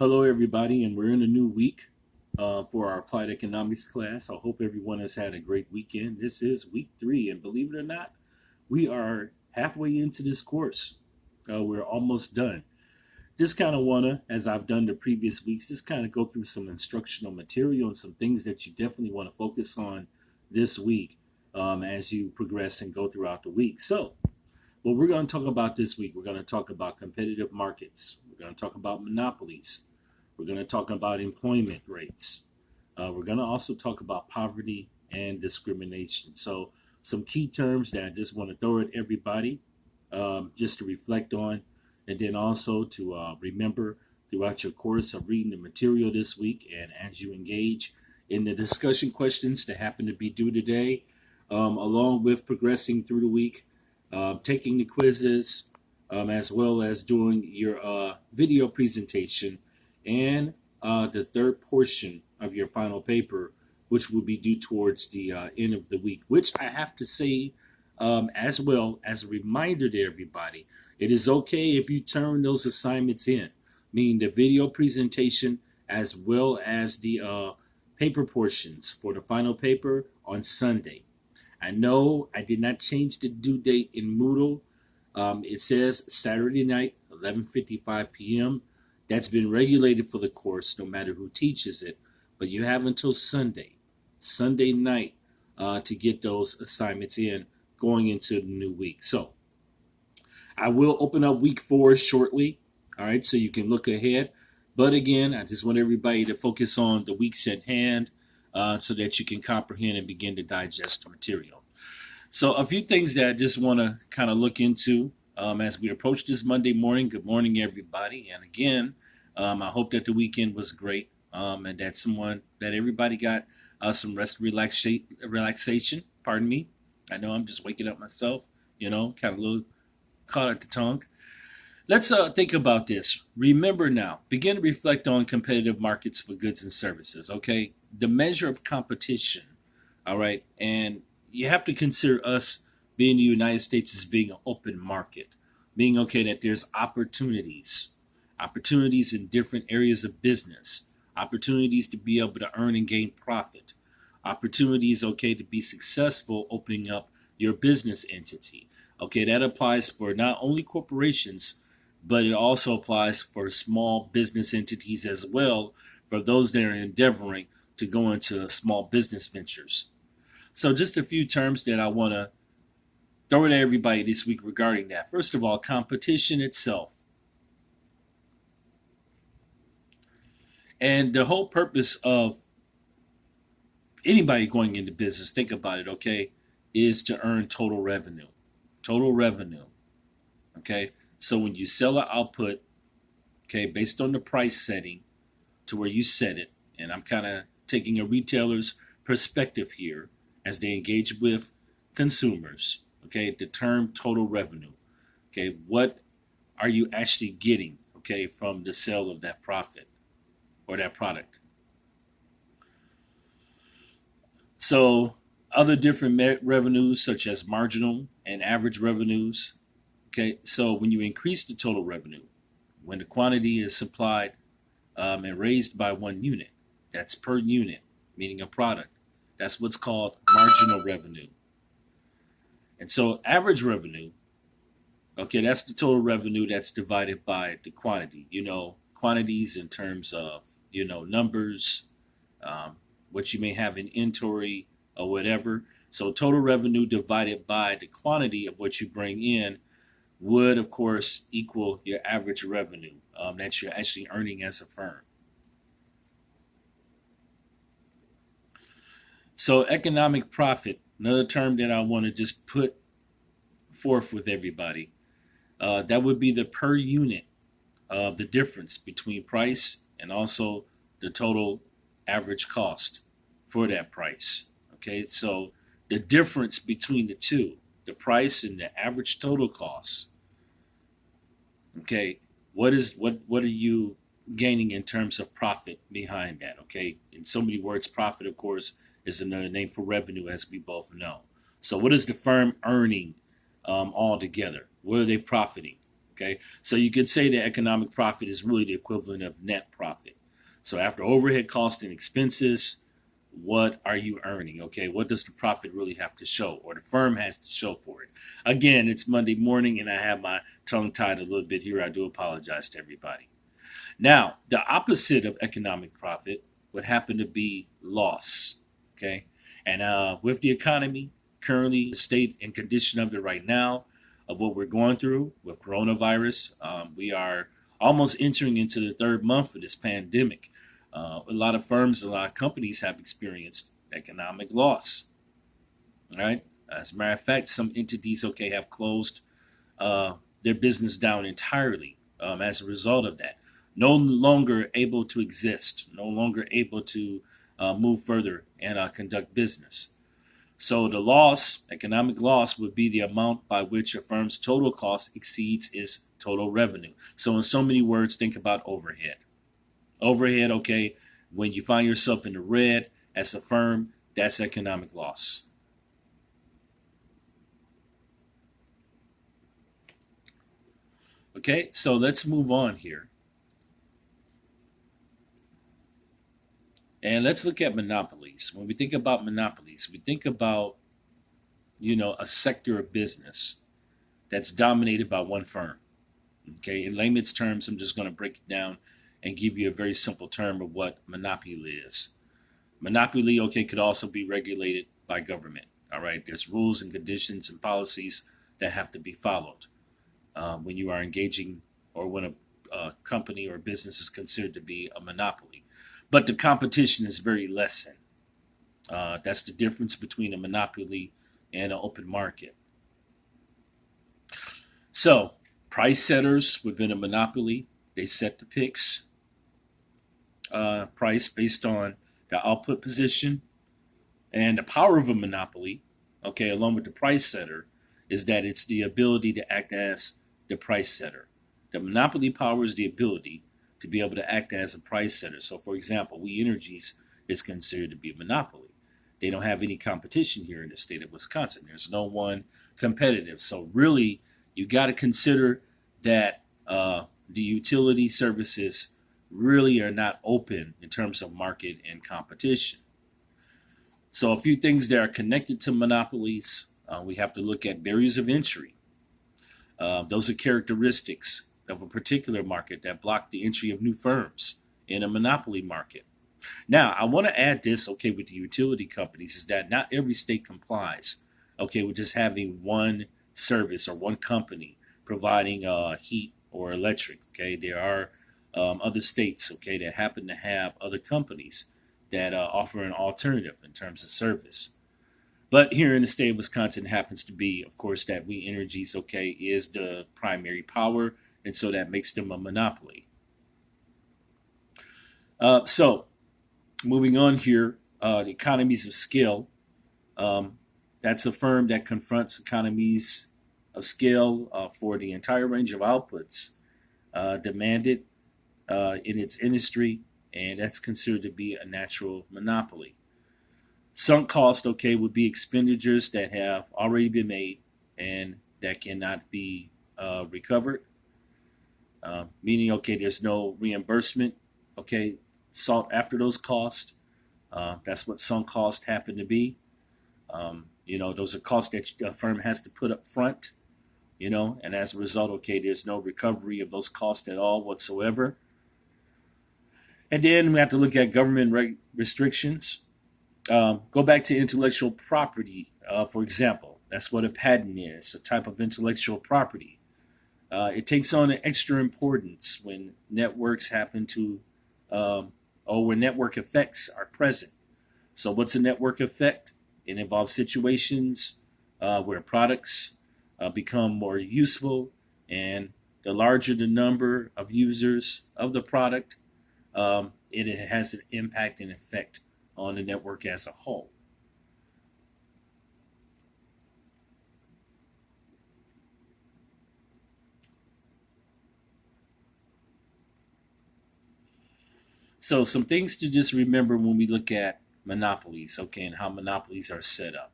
Hello, everybody, and we're in a new week for our applied economics class. I hope everyone has had a great weekend. This is week 3, and believe it or not, we are halfway into this course. We're almost done. Just kind of want to, as I've done the previous weeks, just kind of go through some instructional material and some things that you definitely want to focus on this week as you progress and go throughout the week. So, what we're going to talk about this week, we're going to talk about competitive markets. We're going to talk about monopolies. We're going to talk about employment rates. We're going to also talk about poverty and discrimination. So, some key terms that I just want to throw at everybody just to reflect on, and then also to remember throughout your course of reading the material this week. And as you engage in the discussion questions that happen to be due today, along with progressing through the week, taking the quizzes, as well as doing your video presentation and the third portion of your final paper, which will be due towards the end of the week, which I have to say, as well as a reminder to everybody, it is okay if you turn those assignments in, meaning the video presentation as well as the paper portions for the final paper on Sunday. I know I did not change the due date in Moodle. It says Saturday night, 11:55 p.m. That's been regulated for the course, no matter who teaches it. But you have until Sunday night, to get those assignments in going into the new week. So I will open up week 4 shortly. All right, so you can look ahead. But again, I just want everybody to focus on the weeks at hand so that you can comprehend and begin to digest the material. So, a few things that I just want to kind of look into as we approach this Monday morning. Good morning, everybody. And again, I hope that the weekend was great and that everybody got some relaxation. Pardon me. I know I'm just waking up myself, kind of a little caught at the tongue. Let's think about this. Remember now, begin to reflect on competitive markets for goods and services, okay? The measure of competition, all right? And you have to consider us being the United States as being an open market, meaning, okay, that there's opportunities in different areas of business, opportunities to be able to earn and gain profit, opportunities, okay, to be successful opening up your business entity. Okay, that applies for not only corporations, but it also applies for small business entities as well, for those that are endeavoring to go into small business ventures. So, just a few terms that I want to throw at everybody this week regarding that. First of all, competition itself. And the whole purpose of anybody going into business, think about it, okay, is to earn total revenue. Total revenue. Okay, so when you sell an output, okay, based on the price setting to where you set it, and I'm kind of taking a retailer's perspective here as they engage with consumers, okay, the term total revenue, okay, what are you actually getting, okay, from the sale of that profit or that product? So, other different revenues, such as marginal and average revenues. Okay, so when you increase the total revenue, when the quantity is supplied and raised by 1 unit, that's per unit, meaning a product. That's what's called marginal revenue. And so, average revenue, okay, that's the total revenue that's divided by the quantity. Quantities in terms of, numbers, what you may have in inventory or whatever. So total revenue divided by the quantity of what you bring in would, of course, equal your average revenue that you're actually earning as a firm. So economic profit, another term that I want to just put forth with everybody, that would be the per unit of the difference between price and also the total average cost for that price. Okay, so the difference between the two, the price and the average total cost. Okay, what are you gaining in terms of profit behind that? Okay, in so many words, profit, of course, is another name for revenue, as we both know. So, what is the firm earning altogether? What are they profiting? Okay, so you could say that economic profit is really the equivalent of net profit. So after overhead costs and expenses, what are you earning? Okay, what does the profit really have to show, or the firm has to show for it? Again, it's Monday morning, and I have my tongue tied a little bit here. I do apologize to everybody. Now, the opposite of economic profit would happen to be loss. Okay, and with the economy currently, the state and condition of it right now, of what we're going through with coronavirus, we are almost entering into the third month of this pandemic. A lot of firms, a lot of companies have experienced economic loss. Right? As a matter of fact, some entities, okay, have closed their business down entirely as a result of that. No longer able to exist, no longer able to move further and conduct business. So the loss, economic loss, would be the amount by which a firm's total cost exceeds its total revenue. So in so many words, think about overhead. Overhead, okay, when you find yourself in the red as a firm, that's economic loss. Okay, so let's move on here. And let's look at monopolies. When we think about monopolies, we think about, a sector of business that's dominated by one firm. Okay, in layman's terms, I'm just going to break it down and give you a very simple term of what monopoly is. Monopoly, okay, could also be regulated by government. All right, there's rules and conditions and policies that have to be followed when you are engaging or when a company or business is considered to be a monopoly. But the competition is very lessened. That's the difference between a monopoly and an open market. So, price setters within a monopoly, they set the picks price based on the output position. And the power of a monopoly, okay, along with the price setter, is that it's the ability to act as the price setter. The monopoly power is the ability to be able to act as a price setter. So, for example, We Energies is considered to be a monopoly. They don't have any competition here in the state of Wisconsin. There's no one competitive. So, really, you got to consider that the utility services really are not open in terms of market and competition. So, a few things that are connected to monopolies, we have to look at barriers of entry. Those are characteristics of a particular market that block the entry of new firms in a monopoly market. Now, I want to add this, okay, with the utility companies, is that not every state complies, okay, with just having one service or one company providing heat or electric, okay. There are other states, okay, that happen to have other companies that offer an alternative in terms of service. But here in the state of Wisconsin happens to be, of course, that We Energies, okay, is the primary power, and so that makes them a monopoly. So, moving on here, the Economies of Scale. That's a firm that confronts economies of scale for the entire range of outputs demanded in its industry, and that's considered to be a natural monopoly. Sunk cost, okay, would be expenditures that have already been made and that cannot be recovered, meaning, okay, there's no reimbursement, okay, sought after those costs. That's what sunk costs happen to be. Those are costs that the firm has to put up front, and as a result, okay, there's no recovery of those costs at all whatsoever. And then we have to look at government restrictions. Go back to intellectual property, for example. That's what a patent is, a type of intellectual property. It takes on an extra importance when networks happen to, or when network effects are present. So, what's a network effect? It involves situations where products become more useful, and the larger the number of users of the product, it has an impact and effect on the network as a whole. So, some things to just remember when we look at monopolies, okay, and how monopolies are set up.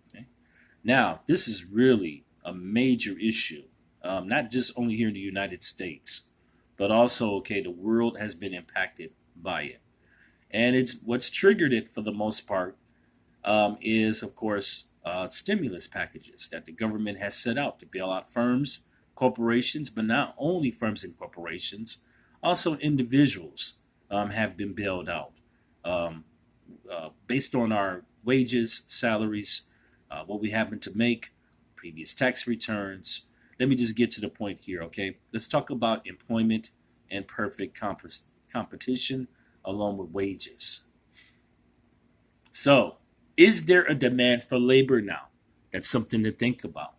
Okay? Now, this is really a major issue, not just only here in the United States, but also, okay, the world has been impacted by it. And it's what's triggered it for the most part is, of course, stimulus packages that the government has set out to bail out firms, corporations, but not only firms and corporations, also individuals have been bailed out um, based on our wages, salaries, what we happen to make, previous tax returns. Let me just get to the point here, okay? Let's talk about employment and perfect competition along with wages. So, is there a demand for labor now? That's something to think about.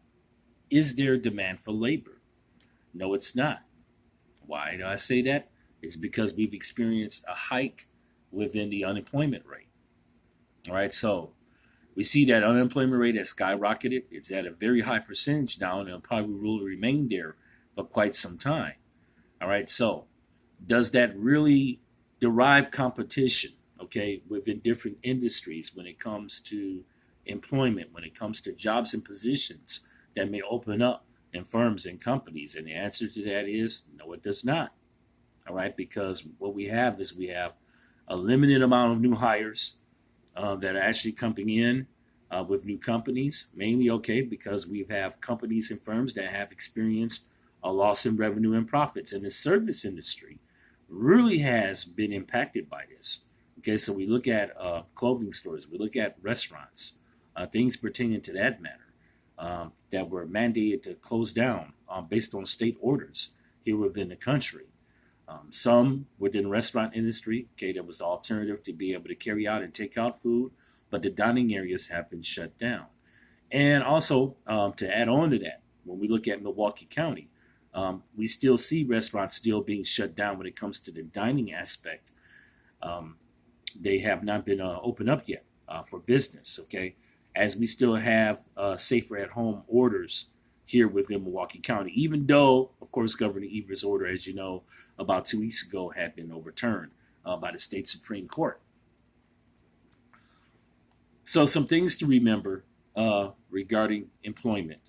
Is there a demand for labor? No, it's not. Why do I say that? It's because we've experienced a hike within the unemployment rate. All right, so we see that unemployment rate has skyrocketed. It's at a very high percentage now, and it probably will remain there for quite some time. All right, so does that really derive competition, okay, within different industries when it comes to employment, when it comes to jobs and positions that may open up in firms and companies? And the answer to that is no, it does not. All right, because what we have is we have a limited amount of new hires that are actually coming in with new companies, mainly, okay, because we have companies and firms that have experienced a loss in revenue and profits. And the service industry really has been impacted by this. Okay, so we look at clothing stores, we look at restaurants, things pertaining to that matter that were mandated to close down based on state orders here within the country. Some within the restaurant industry, okay, there was the alternative to be able to carry out and take out food, but the dining areas have been shut down. And also, to add on to that, when we look at Milwaukee County, we still see restaurants still being shut down when it comes to the dining aspect. Um, they have not been opened up yet for business, okay, as we still have safer at home orders here within Milwaukee County, even though, of course, Governor Evers' order, as you know, about 2 weeks ago had been overturned by the state Supreme Court. So, some things to remember regarding employment.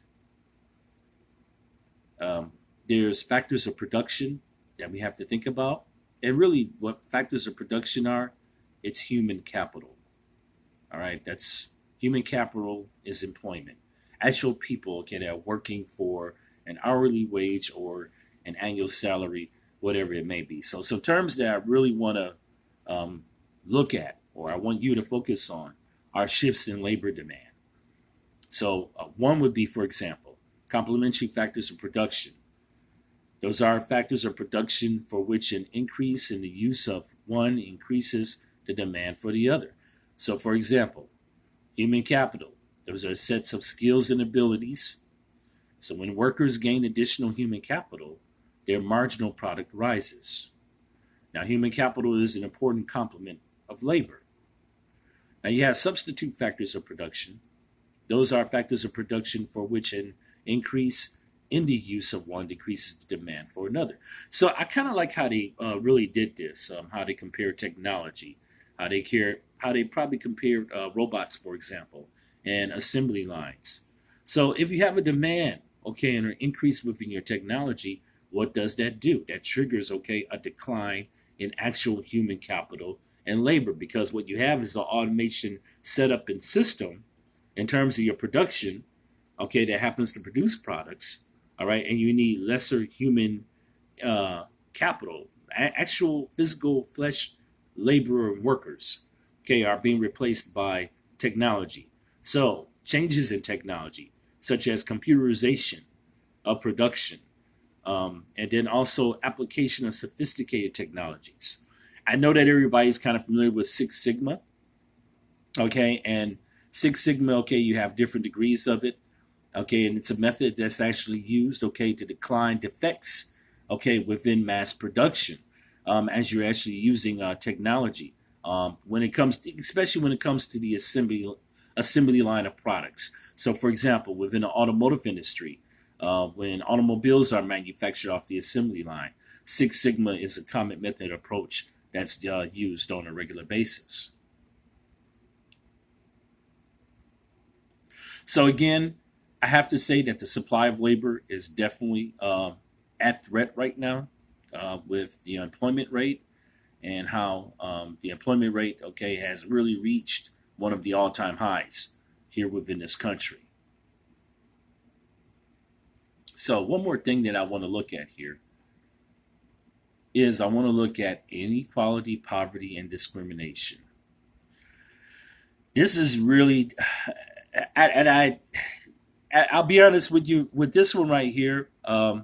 There's factors of production that we have to think about. And really, what factors of production are, it's human capital. All right, that's human capital is employment. Actual people, okay, that are working for an hourly wage or an annual salary, whatever it may be. So, some terms that I really want to look at, or I want you to focus on, are shifts in labor demand. So, one would be, for example, complementary factors of production. Those are factors of production for which an increase in the use of one increases the demand for the other. So, for example, human capital. Those are sets of skills and abilities. So, when workers gain additional human capital, their marginal product rises. Now, human capital is an important complement of labor. Now, you have substitute factors of production. Those are factors of production for which an increase in the use of one decreases the demand for another. So I kind of like how they really did this, how they compare technology, how they probably compared robots, for example, and assembly lines. So if you have a demand, okay, and an increase within your technology, what does that do? That triggers, okay, a decline in actual human capital and labor, because what you have is an automation setup and system in terms of your production, okay, that happens to produce products, all right, and you need lesser human capital, actual physical flesh laborer workers, okay, are being replaced by technology. So changes in technology, such as computerization of production, and then also application of sophisticated technologies. I know that everybody's kind of familiar with Six Sigma, okay, and Six Sigma, okay, you have different degrees of it, okay, and it's a method that's actually used, okay, to decline defects, okay, within mass production, as you're actually using technology. When it comes to, especially when it comes to the assembly line of products. So, for example, within the automotive industry, when automobiles are manufactured off the assembly line, Six Sigma is a common method approach that's used on a regular basis. So again, I have to say that the supply of labor is definitely at threat right now with the unemployment rate and how the employment rate, okay, has really reached one of the all-time highs here within this country. So one more thing that I want to look at here is I want to look at inequality, poverty, and discrimination. This is really, and I'll be honest with you with this one right here. I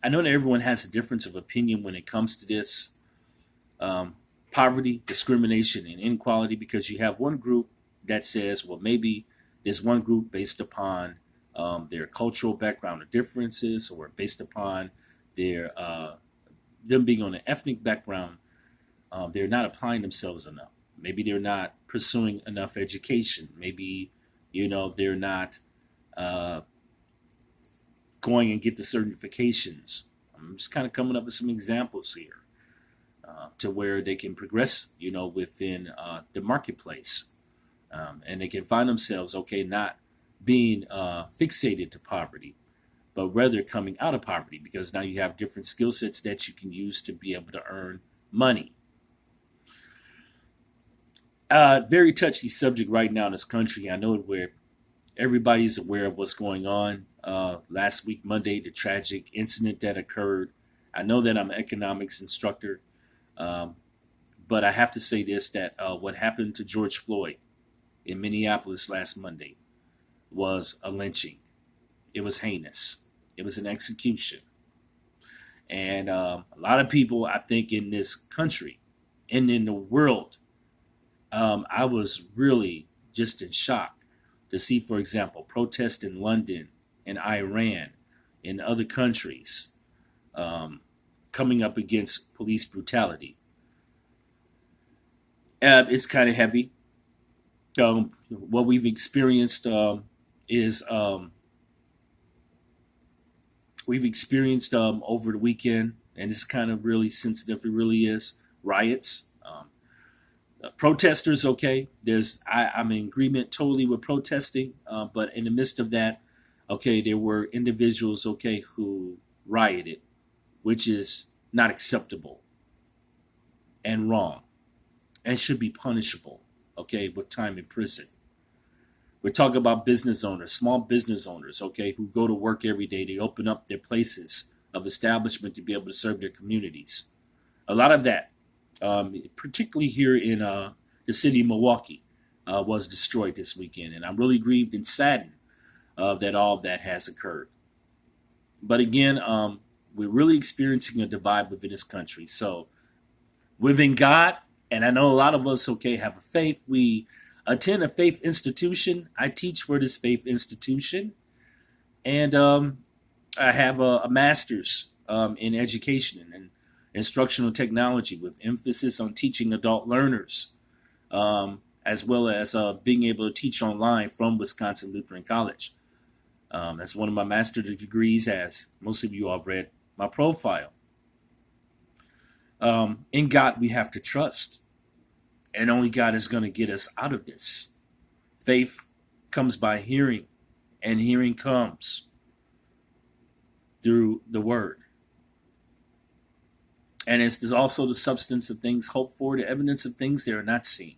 know that everyone has a difference of opinion when it comes to this poverty, discrimination, and inequality because you have one group that says, well, maybe there's one group based upon their cultural background or differences, or based upon their them being on an ethnic background, they're not applying themselves enough. Maybe they're not pursuing enough education. Maybe they're not going and get the certifications. I'm just kind of coming up with some examples here to where they can progress, within the marketplace, and they can find themselves not being fixated to poverty, but rather coming out of poverty because now you have different skill sets that you can use to be able to earn money. Very touchy subject right now in this country. I know where everybody's aware of what's going on. Last week, Monday, the tragic incident that occurred. I know that I'm an economics instructor, but I have to say this, that what happened to George Floyd in Minneapolis last Monday was a lynching. It was heinous. It was an execution. And a lot of people, I think, in this country and in the world, I was really just in shock to see, for example, protests in London and Iran and other countries coming up against police brutality. It's kind of heavy. What we've experienced is we've experienced over the weekend, and it's kind of really sensitive. It really is riots. Protesters, okay. I'm in agreement totally with protesting, but in the midst of that, okay, there were individuals, okay, who rioted, which is not acceptable and wrong, and should be punishable, okay, with time in prison. We're talking about business owners, small business owners, okay, who go to work every day. They open up their places of establishment to be able to serve their communities. A lot of that, particularly here in the city of Milwaukee, was destroyed this weekend. And I'm really grieved and saddened that all of that has occurred. But again, we're really experiencing a divide within this country. So within God, and I know a lot of us, okay, have a faith. We attend a faith institution. I teach for this faith institution. And I have a master's in education and instructional technology with emphasis on teaching adult learners, as well as being able to teach online from Wisconsin Lutheran College. That's one of my master's degrees, as most of you all have read my profile. In God, we have to trust. And only God is going to get us out of this. Faith comes by hearing, and hearing comes through the word. And it's also the substance of things hoped for, the evidence of things that are not seen.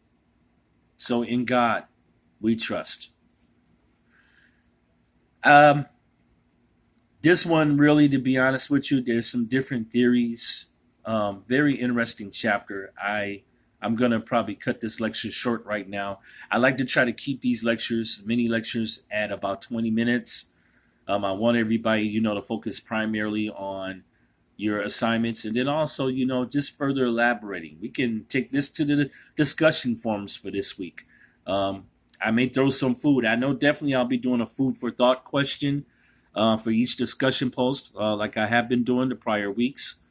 So in God, we trust. This one, really, to be honest with you, there's some different theories. Very interesting chapter. I'm going to probably cut this lecture short right now. I like to try to keep these mini lectures, at about 20 minutes. I want everybody, to focus primarily on your assignments, and then also, just further elaborating. We can take this to the discussion forums for this week. I may throw some food. I know definitely I'll be doing a food for thought question for each discussion post, like I have been doing the prior weeks.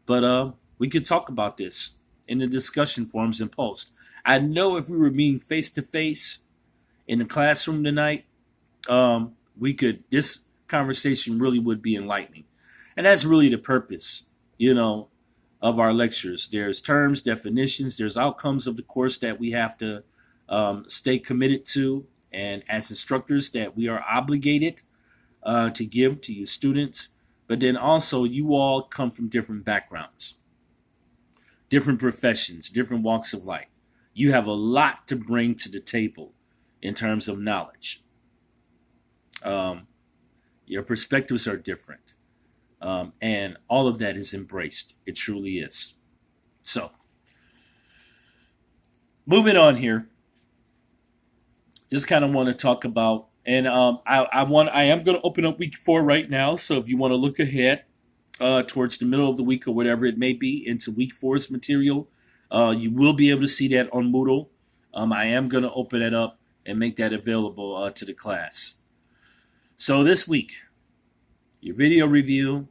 But we could talk about this in the discussion forums and post. I know if we were meeting face to face in the classroom tonight, this conversation really would be enlightening. And that's really the purpose, of our lectures. There's terms, definitions, there's outcomes of the course that we have to stay committed to and as instructors that we are obligated to give to you students. But then also, you all come from different backgrounds, different professions, different walks of life. You have a lot to bring to the table in terms of knowledge. Your perspectives are different. And all of that is embraced. It truly is. So, moving on here, just kind of want to talk about, and I am going to open up week 4 right now. So if you want to look ahead towards the middle of the week or whatever it may be into week 4's material, you will be able to see that on Moodle. I am going to open it up and make that available to the class. So this week, your video review,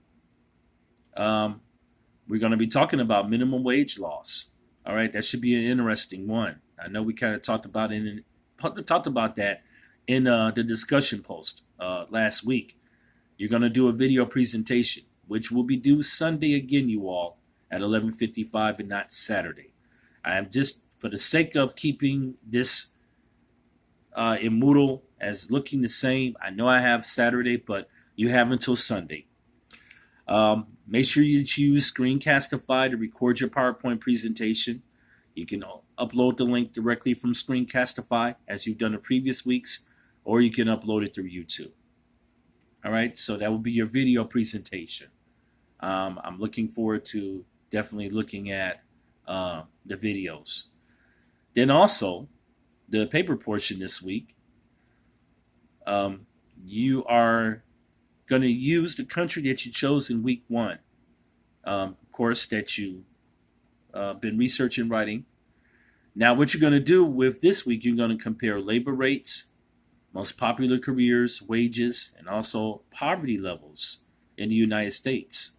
we're going to be talking about minimum wage laws. All right, that should be an interesting one. I know we kind of talked about that in the discussion post last week. You're going to do a video presentation, which will be due Sunday again, you all, at 11:55 and not Saturday. I am just, for the sake of keeping this in Moodle as looking the same, I know I have Saturday, but you have until Sunday. Make sure you choose Screencastify to record your PowerPoint presentation. You can upload the link directly from Screencastify, as you've done in previous weeks, or you can upload it through YouTube. All right, so that will be your video presentation. I'm looking forward to definitely looking at the videos. Then also, the paper portion this week, you are going to use the country that you chose in week 1, of course, that you've been researching, writing. Now, what you're going to do with this week, you're going to compare labor rates, most popular careers, wages, and also poverty levels in the United States.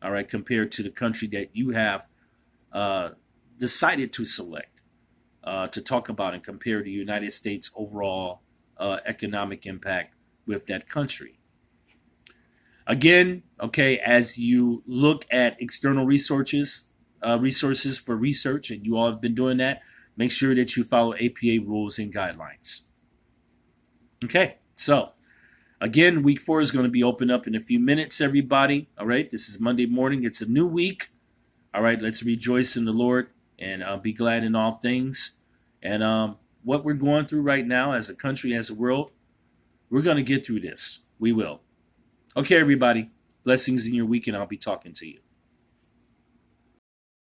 All right, compared to the country that you have decided to select to talk about and compare the United States' overall economic impact with that country. Again, okay, as you look at external resources for research, and you all have been doing that, make sure that you follow APA rules and guidelines. Okay, so again, week 4 is going to be open up in a few minutes, everybody. All right, this is Monday morning. It's a new week. All right, let's rejoice in the Lord and be glad in all things. And what we're going through right now as a country, as a world, we're going to get through this. We will. Okay, everybody. Blessings in your week, and I'll be talking to you.